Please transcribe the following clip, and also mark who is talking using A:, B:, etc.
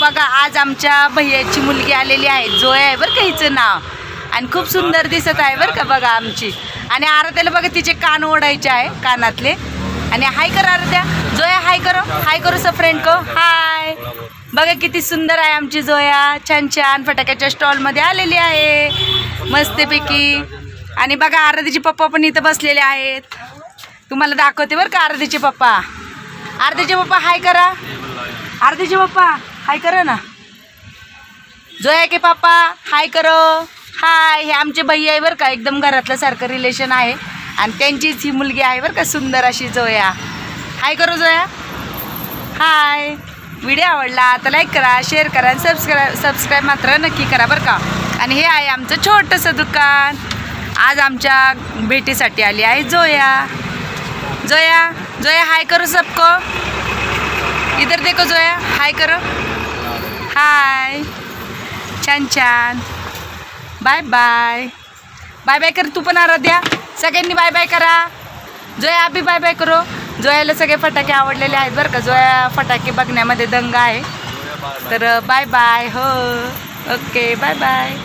A: बघा आज आमच्या भैयाची मुलगी आलेली आहे, जोया आहे बरं का हिचं नाव, आणि खूप सुंदर दिसत आहे बरं का बघा आमची. आणि आराध्याला बघा तिचे कान ओढायचे आहे कानातले. आणि हाय कर आराध्या, जोया हाय करो सब फ्रेंड को हाय. बघा किती सुंदर आहे आमची जोया, छान छान फटाक्याच्या स्टॉलमध्ये आलेली आहे मस्तपैकी. आणि बघा आराध्याचे पप्पा पण इथं बसलेले आहेत, तुम्हाला दाखवते बरं का आराध्याचे पप्पा. आराध्याचे पप्पा हाय करा, आराध्याचे पप्पा हाय करा ना. जोया के पापा हाय करो हाय. हे आमचे भैया आहे बरं का, एकदम घरातलं सारखं रिलेशन आहे आणि त्यांचीच ही मुलगी आहे बरं का, सुंदर अशी जोया. हाय करो जोया हाय. व्हिडिओ आवडला तर लाईक करा, शेअर करा आणि सबस्क्राईब मात्र नक्की करा बरं का. आणि हे आहे आमचं छोटंसं दुकान. आज आमच्या भेटीसाठी आली आहे जोया. जोया जोया हाय करो सबको, इधर देखो जोया हाय करो हाय. छान छान. बाय बाय बाय बाय कर तू पण आराध्या, सगळ्यांनी बाय बाय करा. जोया अभी बाय बाय करो. जोयाला सगळे फटाके आवडलेले आहेत बरं का, जोया फटाके बघण्यामध्ये दंग आहे. तर बाय बाय. हो ओके बाय बाय.